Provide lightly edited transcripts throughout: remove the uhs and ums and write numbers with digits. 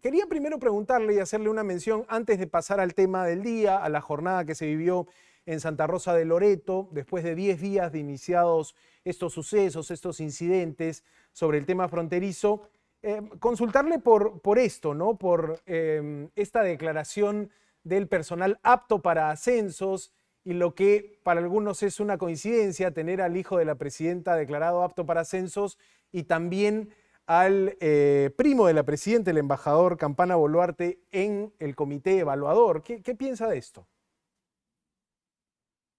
Quería primero preguntarle y hacerle una mención antes de pasar al tema del día, a la jornada que se vivió en Santa Rosa de Loreto, después de 10 días de iniciados estos sucesos, estos incidentes sobre el tema fronterizo. Consultarle por esto, ¿no? Por esta declaración del personal apto para ascensos y lo que para algunos es una coincidencia, tener al hijo de la presidenta declarado apto para ascensos y también al primo de la presidenta, el embajador Campana Boluarte, en el comité evaluador. ¿Qué piensa de esto?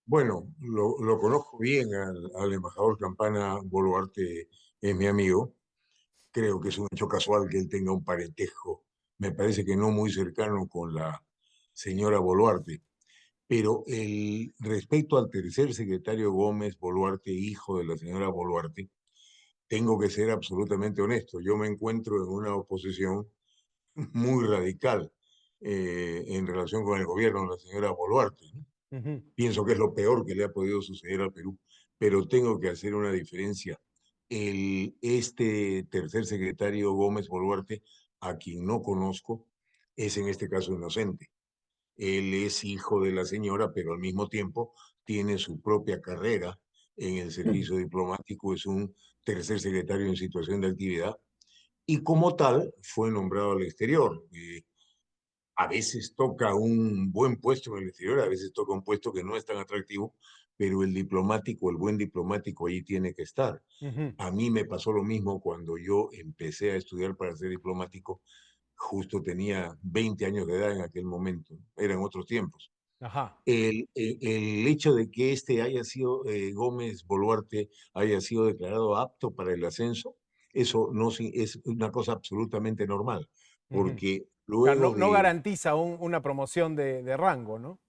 Bueno, lo conozco bien al embajador Campana Boluarte, es mi amigo. Creo que es un hecho casual que él tenga un parentesco, me parece que no muy cercano con la señora Boluarte. Pero respecto al tercer secretario Gómez Boluarte, hijo de la señora Boluarte, tengo que ser absolutamente honesto. Yo me encuentro en una oposición muy radical en relación con el gobierno de la señora Boluarte, ¿no? Ujú. Pienso que es lo peor que le ha podido suceder al Perú, pero tengo que hacer una diferencia. Este tercer secretario Gómez Boluarte, a quien no conozco, es en este caso inocente. Él es hijo de la señora, pero al mismo tiempo tiene su propia carrera en el servicio diplomático, es un tercer secretario en situación de actividad y como tal fue nombrado al exterior. A veces toca un buen puesto en el exterior, a veces toca un puesto que no es tan atractivo, pero el diplomático, el buen diplomático ahí tiene que estar. Ujú. A mí me pasó lo mismo cuando yo empecé a estudiar para ser diplomático, justo tenía 20 años de edad en aquel momento, eran otros tiempos. Ajá. El hecho de que este haya sido, Gómez Boluarte, haya sido declarado apto para el ascenso, eso no es una cosa absolutamente normal, Ujú. porque Claro, luego no de garantiza una promoción de rango, ¿no?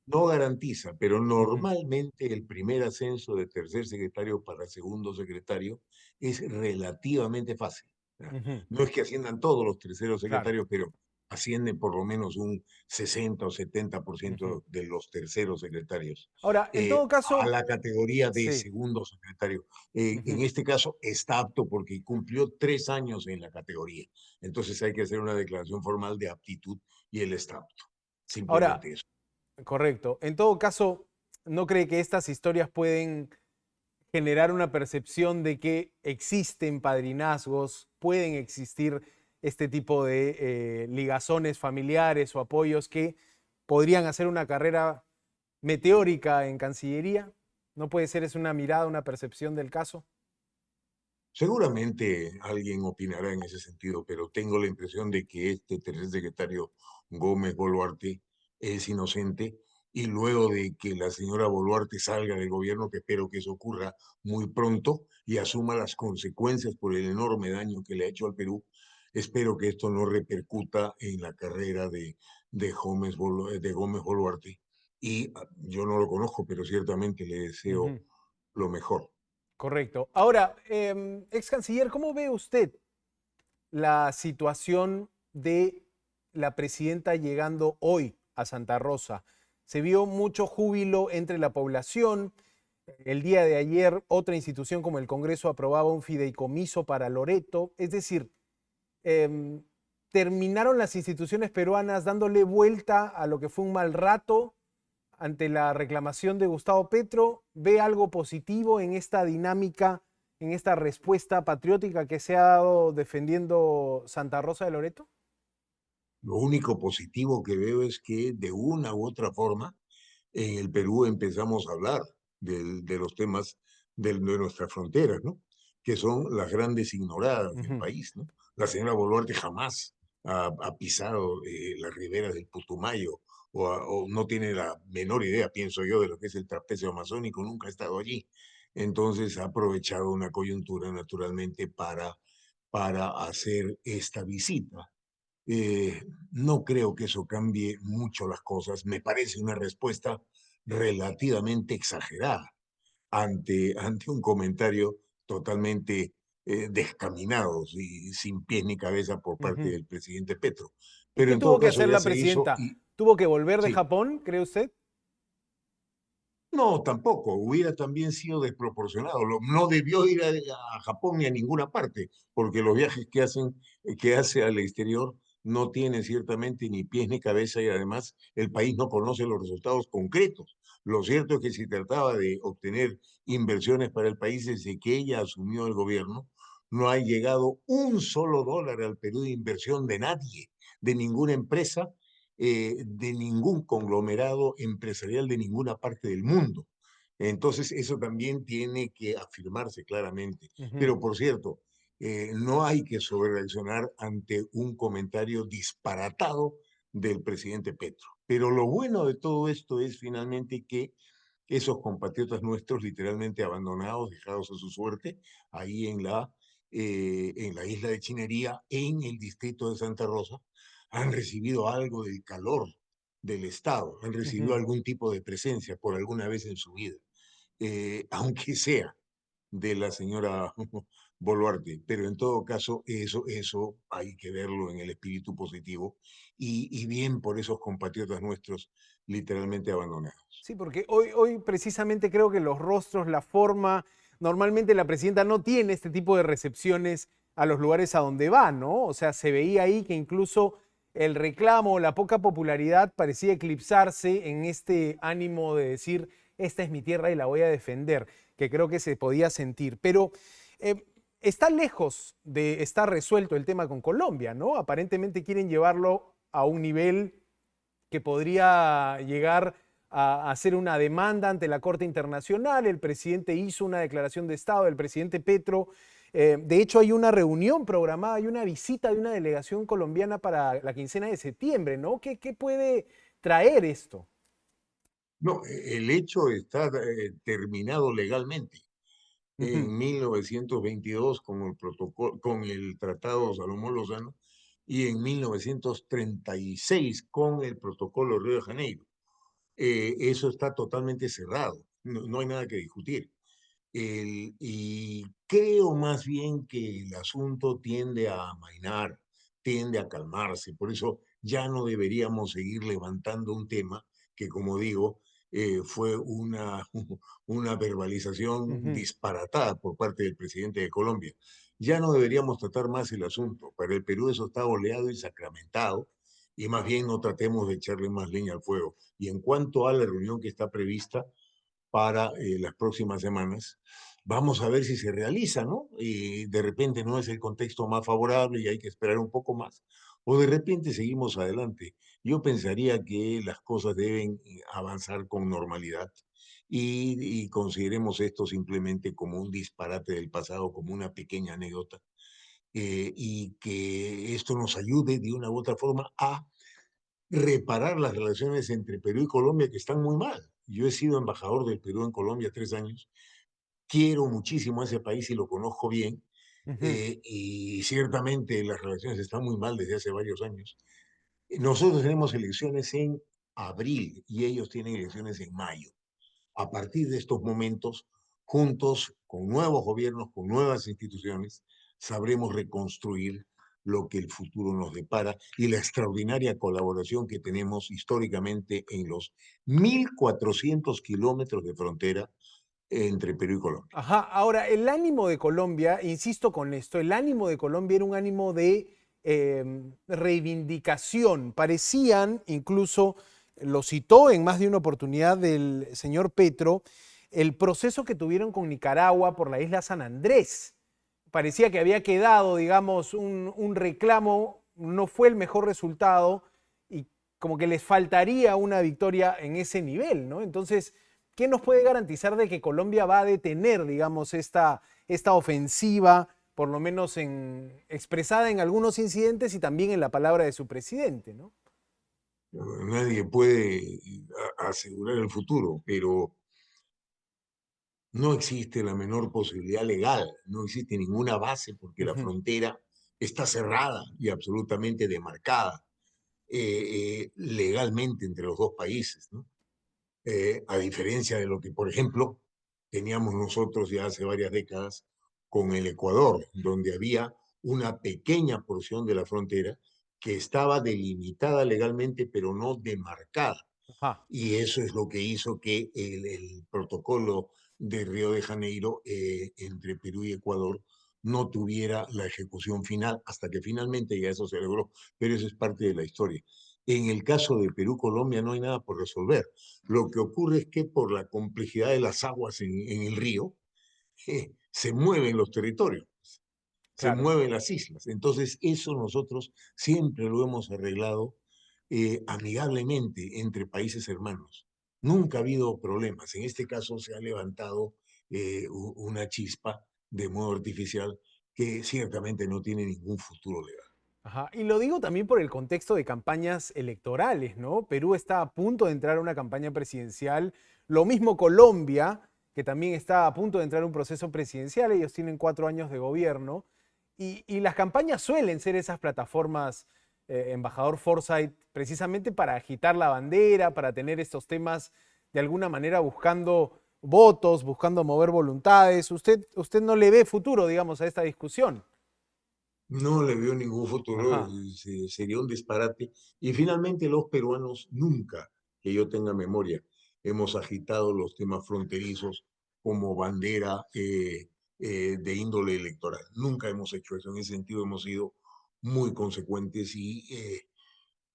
no garantiza, pero Ujú. normalmente el primer ascenso de tercer secretario para segundo secretario es relativamente fácil, ¿ya? Ujú. No es que asciendan todos los terceros Claro. secretarios, pero ascienden por lo menos un 60 o Ujú. 70% de los terceros secretarios Ahora, en todo a caso, la categoría de sí. segundo secretario. En Ujú. este caso está apto porque cumplió 3 años en la categoría. Entonces hay que hacer una declaración formal de aptitud y él está apto. Ahora, Simplemente eso. correcto. En todo caso, ¿no cree que estas historias pueden generar una percepción de que existen padrinazgos, pueden existir este tipo de ligazones familiares o apoyos que podrían hacer una carrera meteórica en Cancillería? ¿No puede ser es una mirada, una percepción del caso? Seguramente alguien opinará en ese sentido, pero tengo la impresión de que este tercer secretario Gómez Boluarte es inocente y luego de que la señora Boluarte salga del gobierno, que espero que eso ocurra muy pronto y asuma las consecuencias por el enorme daño que le ha hecho al Perú, espero que esto no repercuta en la carrera de Gómez Boluarte. Y yo no lo conozco, pero ciertamente le deseo Ujú. lo mejor. Correcto. Ahora, ex canciller, ¿cómo ve usted la situación de la presidenta llegando hoy a Santa Rosa? Se vio mucho júbilo entre la población. El día de ayer, otra institución como el Congreso aprobaba un fideicomiso para Loreto. Es decir, eh, terminaron las instituciones peruanas dándole vuelta a lo que fue un mal rato ante la reclamación de Gustavo Petro. ¿Ve algo positivo en esta dinámica, en esta respuesta patriótica que se ha dado defendiendo Santa Rosa de Loreto? Lo único positivo que veo es que de una u otra forma en el Perú empezamos a hablar de los temas de nuestras fronteras, ¿no? Que son las grandes ignoradas del Ujú. país, ¿no? La señora Boluarte jamás ha pisado las riberas del Putumayo o no tiene la menor idea, pienso yo, de lo que es el trapecio amazónico, nunca ha estado allí. Entonces ha aprovechado una coyuntura naturalmente para hacer esta visita. Eh, no creo que eso cambie mucho las cosas. Me parece una respuesta relativamente exagerada ante un comentario totalmente descaminado y sin pies ni cabeza por parte Ujú. del presidente Petro. ¿Y Pero qué en todo tuvo que caso hacer ya la se hizo presidenta? y ¿Tuvo que volver de sí, Japón, cree usted? No, tampoco, hubiera también sido desproporcionado. No debió ir a Japón ni a ninguna parte, porque los viajes que hace al exterior no tienen ciertamente ni pies ni cabeza y además el país no conoce los resultados concretos. Lo cierto es que si trataba de obtener inversiones para el país desde que ella asumió el gobierno, no ha llegado un solo dólar al Perú de inversión de nadie, de ninguna empresa, de ningún conglomerado empresarial de ninguna parte del mundo. Entonces, eso también tiene que afirmarse claramente. Ujú, Pero, por cierto, no hay que sobrereaccionar ante un comentario disparatado del presidente Petro. Pero lo bueno de todo esto es finalmente que esos compatriotas nuestros literalmente abandonados, dejados a su suerte, ahí en la isla de Chinería, en el distrito de Santa Rosa, han recibido algo del calor del Estado, han recibido ujú. algún tipo de presencia por alguna vez en su vida, aunque sea de la señora Boluarte, pero en todo caso eso hay que verlo en el espíritu positivo y bien por esos compatriotas nuestros literalmente abandonados. Sí, porque hoy precisamente creo que los rostros, la forma, normalmente la presidenta no tiene este tipo de recepciones a los lugares a donde va, ¿no? O sea, se veía ahí que incluso el reclamo, la poca popularidad parecía eclipsarse en este ánimo de decir, esta es mi tierra y la voy a defender, que creo que se podía sentir. Pero eh, está lejos de estar resuelto el tema con Colombia, ¿no? Aparentemente quieren llevarlo a un nivel que podría llegar a hacer una demanda ante la Corte Internacional. El presidente hizo una declaración de Estado, el presidente Petro. De hecho, hay una reunión programada, hay una visita de una delegación colombiana para la quincena de septiembre, ¿no? ¿Qué puede traer esto? No, el hecho está terminado legalmente. Ujú, En 1922 con el protocolo, con el Tratado Salomón Lozano y en 1936 con el Protocolo Río de Janeiro. Eso está totalmente cerrado, no hay nada que discutir. Y creo más bien que el asunto tiende a amainar, tiende a calmarse. Por eso ya no deberíamos seguir levantando un tema que, como digo, fue una verbalización ujú. disparatada por parte del presidente de Colombia. Ya no deberíamos tratar más el asunto. Para el Perú eso está oleado y sacramentado y más bien no tratemos de echarle más leña al fuego. Y en cuanto a la reunión que está prevista, para las próximas semanas. Vamos a ver si se realiza, ¿no? Y de repente no es el contexto más favorable y hay que esperar un poco más. O de repente seguimos adelante. Yo pensaría que las cosas deben avanzar con normalidad y consideremos esto simplemente como un disparate del pasado, como una pequeña anécdota, y que esto nos ayude de una u otra forma a reparar las relaciones entre Perú y Colombia que están muy mal. Yo he sido embajador del Perú en Colombia 3 años, quiero muchísimo a ese país y lo conozco bien, Ujú. y ciertamente las relaciones están muy mal desde hace varios años. Nosotros tenemos elecciones en abril y ellos tienen elecciones en mayo. A partir de estos momentos, juntos, con nuevos gobiernos, con nuevas instituciones, sabremos reconstruir lo que el futuro nos depara y la extraordinaria colaboración que tenemos históricamente en los 1.400 kilómetros de frontera entre Perú y Colombia. Ajá, ahora el ánimo de Colombia, insisto con esto, el ánimo de Colombia era un ánimo de reivindicación. Parecían, incluso lo citó en más de una oportunidad el señor Petro, el proceso que tuvieron con Nicaragua por la isla San Andrés. Parecía que había quedado, digamos, un reclamo, no fue el mejor resultado y como que les faltaría una victoria en ese nivel, ¿no? Entonces, ¿qué nos puede garantizar de que Colombia va a detener, digamos, esta ofensiva, por lo menos expresada en algunos incidentes y también en la palabra de su presidente, ¿no? Nadie puede asegurar el futuro, pero no existe la menor posibilidad legal, no existe ninguna base porque la Ujú, frontera está cerrada y absolutamente demarcada legalmente entre los dos países, ¿no? A diferencia de lo que, por ejemplo, teníamos nosotros ya hace varias décadas con el Ecuador, donde había una pequeña porción de la frontera que estaba delimitada legalmente, pero no demarcada. Ajá, Y eso es lo que hizo que el protocolo de Río de Janeiro entre Perú y Ecuador no tuviera la ejecución final, hasta que finalmente ya eso se logró, pero eso es parte de la historia. En el caso de Perú-Colombia no hay nada por resolver. Lo que ocurre es que por la complejidad de las aguas en el río, se mueven los territorios, se claro. mueven las islas. Entonces, eso nosotros siempre lo hemos arreglado amigablemente entre países hermanos. Nunca ha habido problemas. En este caso se ha levantado una chispa de modo artificial que ciertamente no tiene ningún futuro legal. Ajá. Y lo digo también por el contexto de campañas electorales, ¿no? Perú está a punto de entrar a una campaña presidencial, lo mismo Colombia, que también está a punto de entrar a un proceso presidencial, ellos tienen 4 años de gobierno, y las campañas suelen ser esas plataformas, embajador Forsyth, precisamente para agitar la bandera, para tener estos temas de alguna manera buscando votos, buscando mover voluntades. Usted no le ve futuro, digamos, a esta discusión. No le veo ningún futuro, Ajá. sería un disparate. Y finalmente los peruanos nunca, que yo tenga memoria, hemos agitado los temas fronterizos como bandera de índole electoral. Nunca hemos hecho eso. En ese sentido hemos sido muy consecuentes y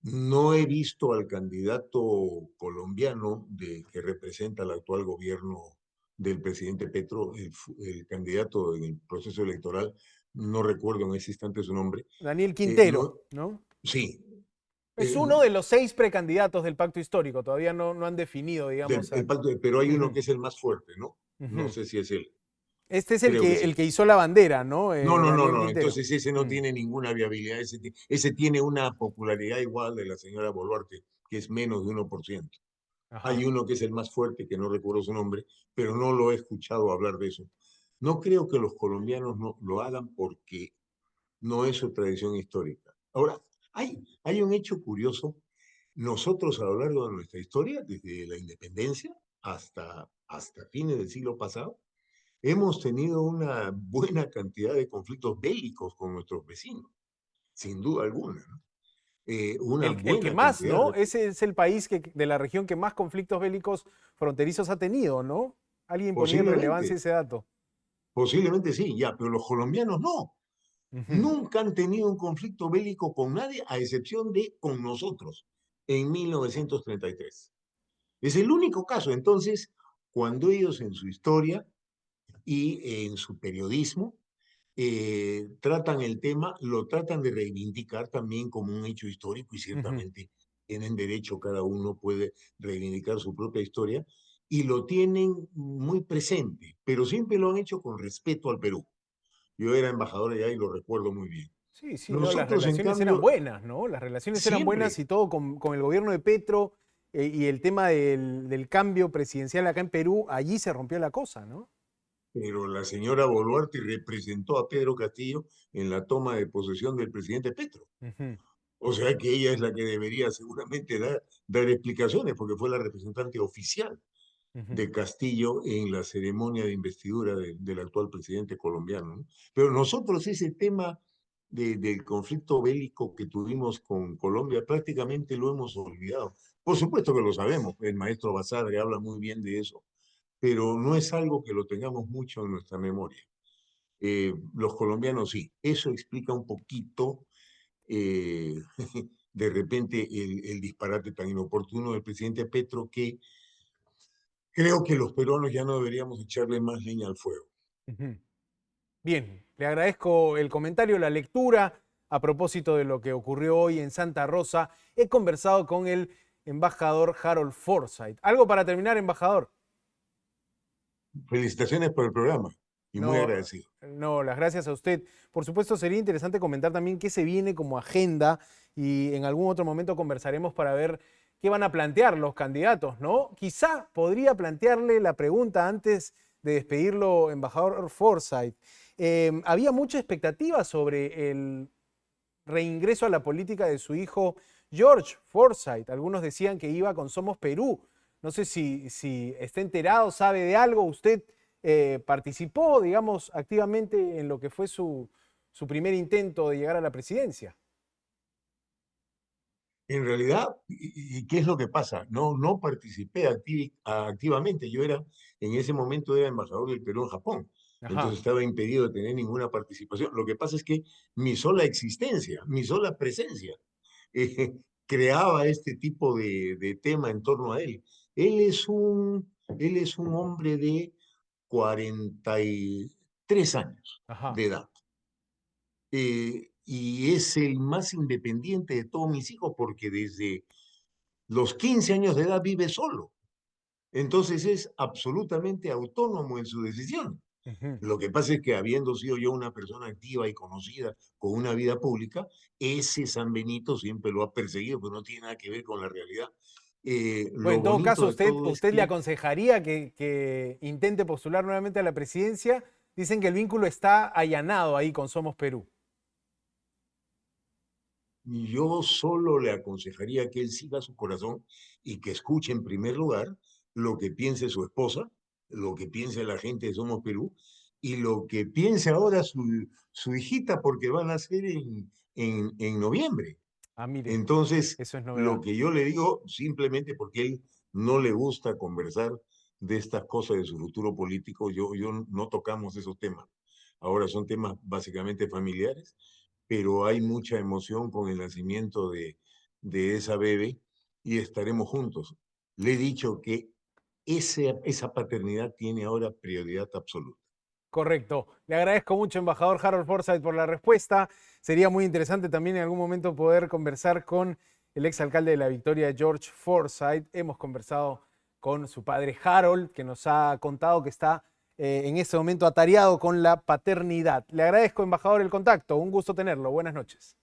no he visto al candidato colombiano que representa al actual gobierno del presidente Petro, el candidato en el proceso electoral, no recuerdo en ese instante su nombre. Daniel Quintero, No, ¿no? sí, Es eh, uno de los 6 precandidatos del pacto histórico. Todavía no han definido, digamos. el pacto, pero hay uno Ujú, que es el más fuerte, ¿no? No ujú. sé si es él, Este es creo que el sí. que izó la bandera, ¿no? No, no, no, Daniel no, Quintero. entonces ese no Mm, tiene ninguna viabilidad, ese tiene una popularidad igual de la señora Boluarte, que es menos de 1%. Hay ajá. uno que es el más fuerte, que no recuerdo su nombre, pero no lo he escuchado hablar de eso. No creo que los colombianos no lo hagan porque no es su tradición histórica. Ahora, hay un hecho curioso. Nosotros a lo largo de nuestra historia, desde la independencia hasta fines del siglo pasado, hemos tenido una buena cantidad de conflictos bélicos con nuestros vecinos, sin duda alguna, ¿no? Una El que buena más, cantidad ¿no? Ese es el país de la región que más conflictos bélicos fronterizos ha tenido, ¿no? Alguien ponía en relevancia posiblemente, ese dato. posiblemente sí, ya, pero los colombianos no. Ujú. Nunca han tenido un conflicto bélico con nadie, a excepción de con nosotros, en 1933. Es el único caso. Entonces, cuando ellos en su historia y en su periodismo tratan el tema, lo tratan de reivindicar también como un hecho histórico y Ujú. ciertamente tienen derecho, cada uno puede reivindicar su propia historia y lo tienen muy presente, pero siempre lo han hecho con respeto al Perú. Yo era embajador allá y lo recuerdo muy bien. Sí, sí, no, las Nosotros, en relaciones eran cambio, buenas, ¿no? Las relaciones eran buenas siempre, y todo con el gobierno de Petro, y el tema del cambio presidencial acá en Perú, allí se rompió la cosa, ¿no? pero la señora Boluarte representó a Pedro Castillo en la toma de posesión del presidente Petro. Ujú, O sea que ella es la que debería seguramente dar explicaciones, porque fue la representante oficial ujú. de Castillo en la ceremonia de investidura del actual presidente colombiano, ¿no? Pero nosotros ese tema del conflicto bélico que tuvimos con Colombia prácticamente lo hemos olvidado. Por supuesto que lo sabemos, el maestro Basadre habla muy bien de eso, pero no es algo que lo tengamos mucho en nuestra memoria. Los colombianos sí, eso explica un poquito eh, de repente el disparate tan inoportuno del presidente Petro que creo que los peruanos ya no deberíamos echarle más leña al fuego. Ujú. Bien, le agradezco el comentario, la lectura a propósito de lo que ocurrió hoy en Santa Rosa. He conversado con el embajador Harold Forsyth. ¿Algo para terminar, embajador? Felicitaciones por el programa y muy No, agradecido. no, las gracias a usted. Por supuesto, sería interesante comentar también qué se viene como agenda y en algún otro momento conversaremos para ver qué van a plantear los candidatos, ¿no? Quizá podría plantearle la pregunta antes de despedirlo, embajador Forsyth. Había mucha expectativa sobre el reingreso a la política de su hijo George Forsyth. Algunos decían que iba con Somos Perú. No sé si está enterado, sabe de algo. Usted participó, digamos, activamente en lo que fue su primer intento de llegar a la presidencia. En realidad, ¿qué es lo que pasa? No participé activamente. Yo en ese momento era embajador del Perú en Japón. Ajá, Entonces estaba impedido de tener ninguna participación. Lo que pasa es que mi sola existencia, mi sola presencia, eh, creaba este tipo de tema en torno a él. Él es él es un hombre de 43 años ajá. de edad. Y es el más independiente de todos mis hijos porque desde los 15 años de edad vive solo. Entonces es absolutamente autónomo en su decisión. Ujú. Lo que pasa es que habiendo sido yo una persona activa y conocida con una vida pública, ese San Benito siempre lo ha perseguido, pero no tiene nada que ver con la realidad. Bueno, Lo en todo bonito caso, de todo es usted le que aconsejaría que intente postular nuevamente a la presidencia. Dicen que el vínculo está allanado ahí con Somos Perú. yo solo le aconsejaría que él siga su corazón y que escuche en primer lugar lo que piense su esposa, lo que piense la gente de Somos Perú y lo que piense ahora su hijita, porque van a ser en noviembre. Ah, mire, Entonces, eso es lo novedad. que yo le digo, simplemente porque él no le gusta conversar de estas cosas de su futuro político, yo no tocamos esos temas. Ahora son temas básicamente familiares, pero hay mucha emoción con el nacimiento de esa bebé y estaremos juntos. Le he dicho que esa paternidad tiene ahora prioridad absoluta. Correcto. Le agradezco mucho, embajador Harold Forsyth, por la respuesta. Sería muy interesante también en algún momento poder conversar con el exalcalde de La Victoria, George Forsyth. Hemos conversado con su padre Harold, que nos ha contado que está en este momento atareado con la paternidad. Le agradezco, embajador, el contacto. Un gusto tenerlo. Buenas noches.